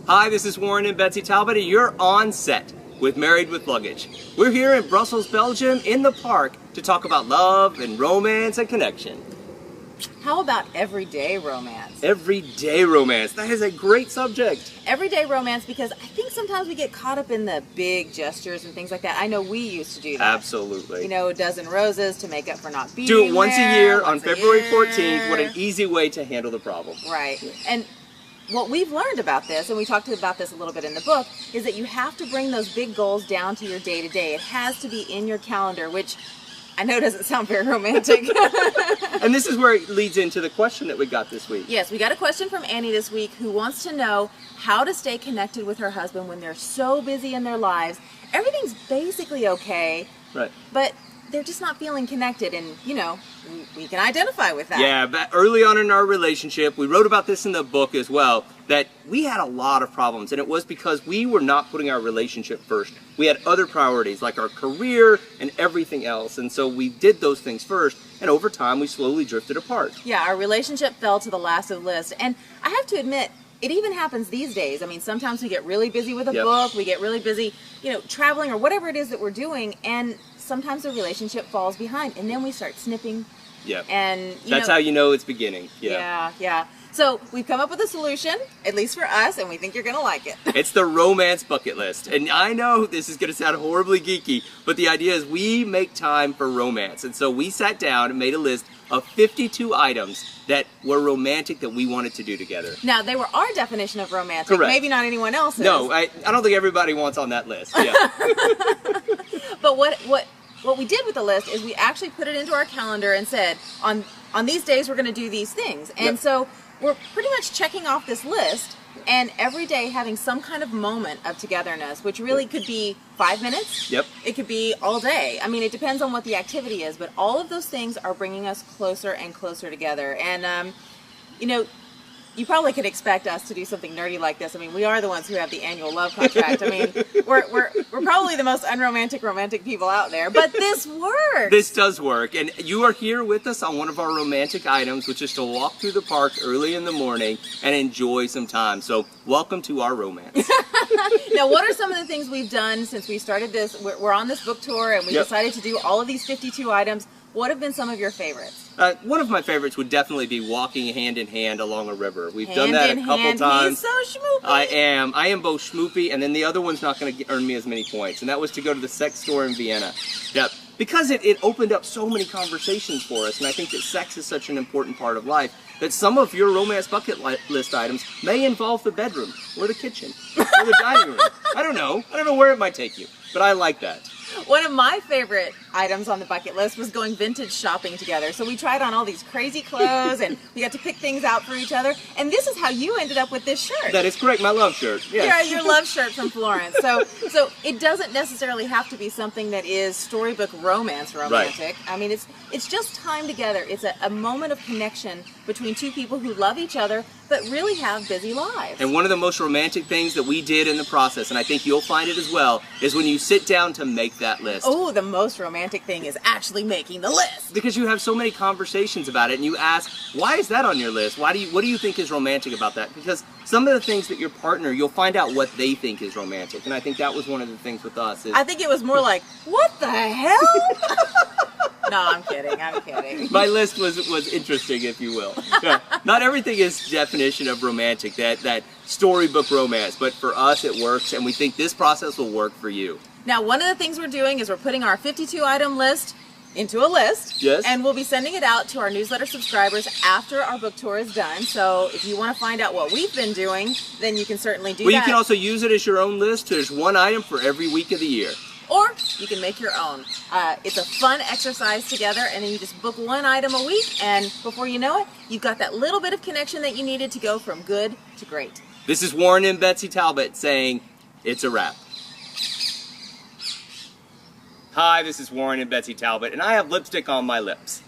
Hi, this is Warren and Betsy Talbot, and you're on set with Married with Luggage. We're here in Brussels, Belgium, in the park to talk about love and romance and connection. How about everyday romance? Everyday romance. That is a great subject. Everyday romance, because I think sometimes we get caught up in the big gestures and things like that. I know we used to do that. Absolutely. You know, a dozen roses to make up for not being Do it once there, a year on once a February year. 14th. What an easy way to handle the problem. Right. And what we've learned about this, and we talked about this a little bit in the book, is that you have to bring those big goals down to your day-to-day. It has to be in your calendar, which I know doesn't sound very romantic. And this is where it leads into the question that we got this week. Yes, we got a question from Annie this week who wants to know how to stay connected with her husband when they're so busy in their lives. Everything's basically okay, Right. but they're just not feeling connected, and you know, we can identify with that. Yeah, but early on in our relationship, we wrote about this in the book as well, that we had a lot of problems, and it was because we were not putting our relationship first. We had other priorities, like our career and everything else, and so we did those things first, and over time, we slowly drifted apart. Yeah, our relationship fell to the last of the list, and I have to admit, it even happens these days. I mean, sometimes we get really busy with a book, we get really busy, you know, traveling or whatever it is that we're doing, and sometimes the relationship falls behind, and then we start snipping. Yeah. And that's how you know it's beginning. Yeah. So we've come up with a solution, at least for us, and we think you're gonna like it. It's the romance bucket list. And I know this is gonna sound horribly geeky, but the idea is we make time for romance. And so we sat down and made a list of 52 items that were romantic that we wanted to do together. Now, they were our definition of romantic. Correct. Maybe not anyone else's. No, I don't think everybody wants on that list. Yeah. But what we did with the list is we actually put it into our calendar and said, on these days we're going to do these things. And so we're pretty much checking off this list, and every day having some kind of moment of togetherness, which really could be 5 minutes. Yep. It could be all day. I mean, it depends on what the activity is, but all of those things are bringing us closer and closer together. And, you know, you probably could expect us to do something nerdy like this. I mean, we are the ones who have the annual love contract. I mean, we're probably the most unromantic romantic people out there, but this works. This does work, and you are here with us on one of our romantic items, which is to walk through the park early in the morning and enjoy some time. So welcome to our romance. Now, what are some of the things we've done since we started this? We're on this book tour, and we decided to do all of these 52 items. What have been some of your favorites? One of my favorites would definitely be walking hand in hand along a river. We've done that a couple times. He's so schmoopy. I am both schmoopy, and then the other one's not going to earn me as many points, and that was to go to the sex store in Vienna. Yep. Because it opened up so many conversations for us, and I think that sex is such an important part of life, that some of your romance bucket list items may involve the bedroom, or the kitchen, or the dining room. I don't know where it might take you, but I like that. One of my favorite items on the bucket list was going vintage shopping together. So we tried on all these crazy clothes, and we got to pick things out for each other. And this is how you ended up with this shirt. That is correct, my love shirt. Yes. Yeah, your love shirt from Florence. So it doesn't necessarily have to be something that is storybook romantic. Right. I mean, it's just time together. It's a moment of connection between two people who love each other but really have busy lives. And one of the most romantic things that we did in the process, and I think you'll find it as well, is when you sit down to make that list. Oh, the most romantic thing is actually making the list. Because you have so many conversations about it, and you ask, why is that on your list? What do you think is romantic about that? Because some of the things that your partner, you'll find out what they think is romantic, and I think that was one of the things with us. I think it was more like, what the hell? No, I'm kidding. My list was interesting, if you will. Yeah. Not everything is definition of romantic, that storybook romance, but for us it works, and we think this process will work for you. Now, one of the things we're doing is we're putting our 52 item list into a list. Yes. And we'll be sending it out to our newsletter subscribers after our book tour is done. So if you want to find out what we've been doing, then you can certainly do that. Well, you can also use it as your own list. There's one item for every week of the year. Or you can make your own. It's a fun exercise together, and then you just book one item a week, and before you know it, you've got that little bit of connection that you needed to go from good to great. This is Warren and Betsy Talbot saying, it's a wrap. Hi, this is Warren and Betsy Talbot, and I have lipstick on my lips.